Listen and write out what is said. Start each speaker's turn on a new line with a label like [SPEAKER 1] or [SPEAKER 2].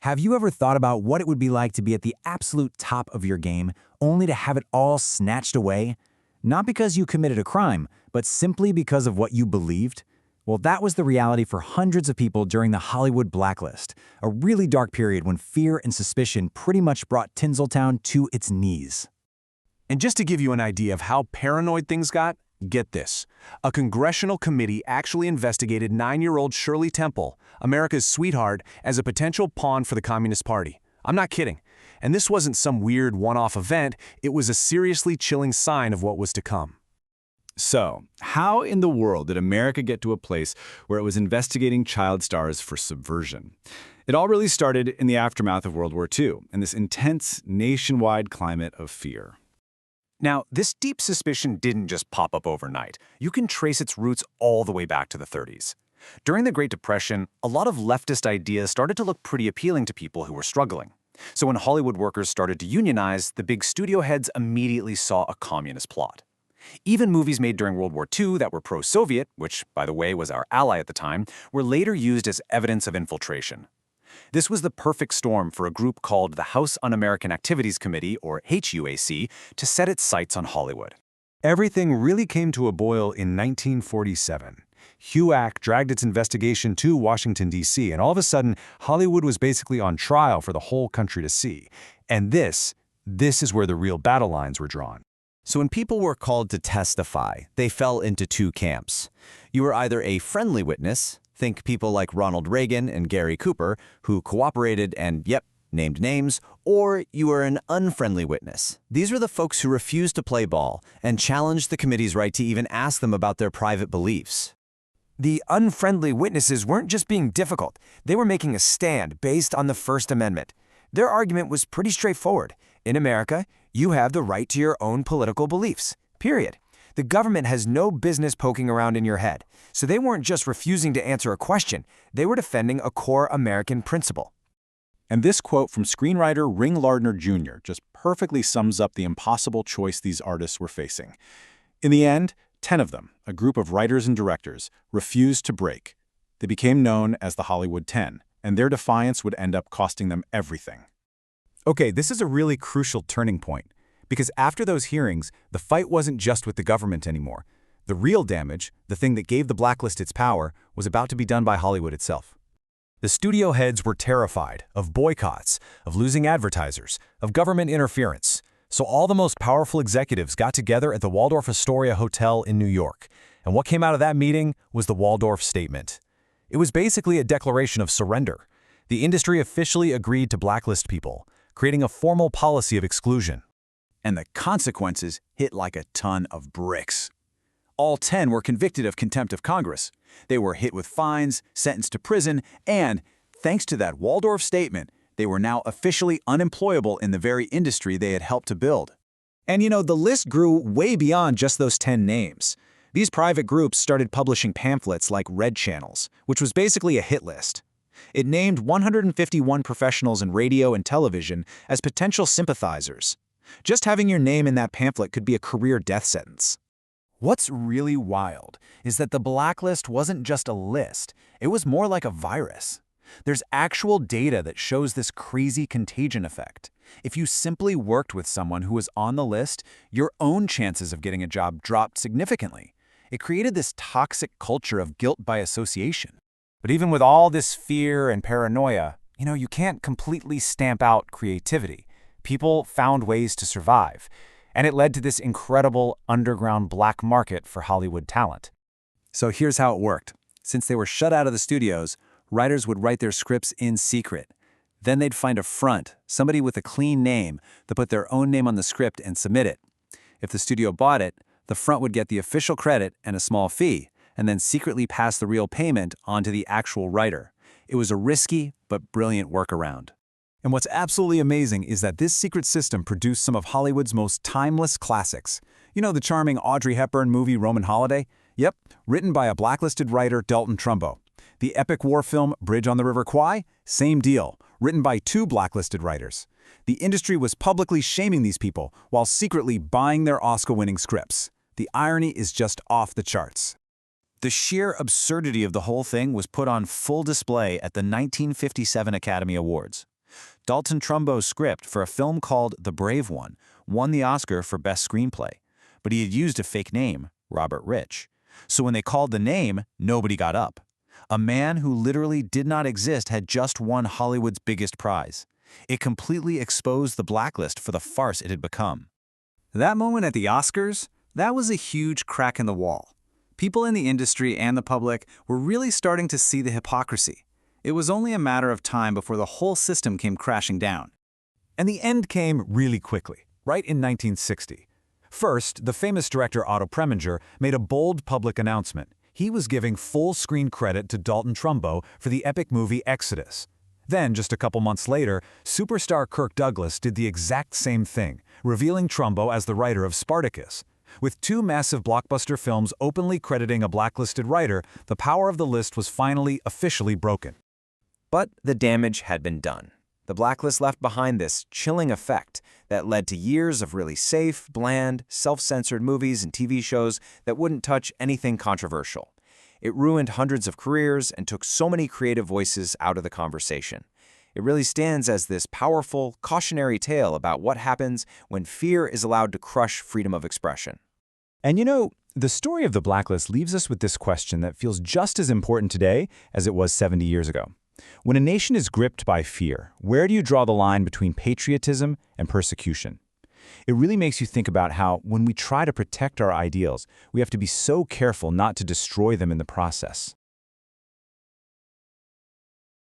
[SPEAKER 1] Have you ever thought about what it would be like to be at the absolute top of your game, only to have it all snatched away? Not because you committed a crime, but simply because of what you believed? Well, that was the reality for hundreds of people during the Hollywood Blacklist, a really dark period when fear and suspicion pretty much brought Tinseltown to its knees.
[SPEAKER 2] And just to give you an idea of how paranoid things got, get this. A congressional committee actually investigated 9-year-old Shirley Temple, America's sweetheart, as a potential pawn for the Communist Party. I'm not kidding. And this wasn't some weird one-off event, it was a seriously chilling sign of what was to come.
[SPEAKER 3] So, how in the world did America get to a place where it was investigating child stars for subversion? It all really started in the aftermath of World War II, and this intense nationwide climate of fear.
[SPEAKER 4] Now, this deep suspicion didn't just pop up overnight. You can trace its roots all the way back to the 30s. During the Great Depression, a lot of leftist ideas started to look pretty appealing to people who were struggling. So when Hollywood workers started to unionize, the big studio heads immediately saw a communist plot. Even movies made during World War II that were pro-Soviet, which, by the way, was our ally at the time, were later used as evidence of infiltration. This was the perfect storm for a group called the House Un-American Activities Committee, or HUAC, to set its sights on Hollywood.
[SPEAKER 5] Everything really came to a boil in 1947. HUAC dragged its investigation to Washington, D.C., and all of a sudden, Hollywood was basically on trial for the whole country to see. And this is where the real battle lines were drawn.
[SPEAKER 6] So when people were called to testify, they fell into two camps. You were either a friendly witness, think people like Ronald Reagan and Gary Cooper, who cooperated and, yep, named names, or you were an unfriendly witness. These were the folks who refused to play ball and challenged the committee's right to even ask them about their private beliefs.
[SPEAKER 7] The unfriendly witnesses weren't just being difficult, they were making a stand based on the First Amendment. Their argument was pretty straightforward. In America, you have the right to your own political beliefs, period. The government has no business poking around in your head. So they weren't just refusing to answer a question, they were defending a core American principle.
[SPEAKER 5] And this quote from screenwriter Ring Lardner Jr. just perfectly sums up the impossible choice these artists were facing. In the end, 10 of them, a group of writers and directors, refused to break. They became known as the Hollywood 10, and their defiance would end up costing them everything. Okay, this is a really crucial turning point, because after those hearings, the fight wasn't just with the government anymore. The real damage, the thing that gave the blacklist its power, was about to be done by Hollywood itself. The studio heads were terrified of boycotts, of losing advertisers, of government interference. So all the most powerful executives got together at the Waldorf Astoria Hotel in New York. And what came out of that meeting was the Waldorf Statement. It was basically a declaration of surrender. The industry officially agreed to blacklist people, creating a formal policy of exclusion.
[SPEAKER 3] And the consequences hit like a ton of bricks. All 10 were convicted of contempt of Congress. They were hit with fines, sentenced to prison, and, thanks to that Waldorf Statement, they were now officially unemployable in the very industry they had helped to build.
[SPEAKER 1] And the list grew way beyond just those 10 names. These private groups started publishing pamphlets like Red Channels, which was basically a hit list. It named 151 professionals in radio and television as potential sympathizers. Just having your name in that pamphlet could be a career death sentence.
[SPEAKER 7] What's really wild is that the blacklist wasn't just a list, it was more like a virus. There's actual data that shows this crazy contagion effect. If you simply worked with someone who was on the list, your own chances of getting a job dropped significantly. It created this toxic culture of guilt by association. But even with all this fear and paranoia, you can't completely stamp out creativity. People found ways to survive, and it led to this incredible underground black market for Hollywood talent.
[SPEAKER 1] So here's how it worked. Since they were shut out of the studios, writers would write their scripts in secret. Then they'd find a front, somebody with a clean name, that put their own name on the script and submit it. If the studio bought it, the front would get the official credit and a small fee, and then secretly pass the real payment on to the actual writer. It was a risky but brilliant workaround.
[SPEAKER 5] And what's absolutely amazing is that this secret system produced some of Hollywood's most timeless classics. The charming Audrey Hepburn movie Roman Holiday? Yep, written by a blacklisted writer, Dalton Trumbo. The epic war film Bridge on the River Kwai? Same deal, written by 2 blacklisted writers. The industry was publicly shaming these people while secretly buying their Oscar-winning scripts. The irony is just off the charts.
[SPEAKER 1] The sheer absurdity of the whole thing was put on full display at the 1957 Academy Awards.
[SPEAKER 3] Dalton Trumbo's script for a film called The Brave One won the Oscar for Best Screenplay, but he had used a fake name, Robert Rich. So when they called the name, nobody got up. A man who literally did not exist had just won Hollywood's biggest prize. It completely exposed the blacklist for the farce it had become.
[SPEAKER 1] That moment at the Oscars, that was a huge crack in the wall. People in the industry and the public were really starting to see the hypocrisy. It was only a matter of time before the whole system came crashing down.
[SPEAKER 2] And the end came really quickly, right in 1960. First, the famous director Otto Preminger made a bold public announcement. He was giving full screen credit to Dalton Trumbo for the epic movie Exodus. Then, just a couple months later, superstar Kirk Douglas did the exact same thing, revealing Trumbo as the writer of Spartacus. With two massive blockbuster films openly crediting a blacklisted writer, the power of the list was finally officially broken.
[SPEAKER 4] But the damage had been done. The blacklist left behind this chilling effect that led to years of really safe, bland, self-censored movies and TV shows that wouldn't touch anything controversial. It ruined hundreds of careers and took so many creative voices out of the conversation. It really stands as this powerful, cautionary tale about what happens when fear is allowed to crush freedom of expression.
[SPEAKER 2] And you know, the story of the blacklist leaves us with this question that feels just as important today as it was 70 years ago. When a nation is gripped by fear, where do you draw the line between patriotism and persecution? It really makes you think about how, when we try to protect our ideals, we have to be so careful not to destroy them in the process.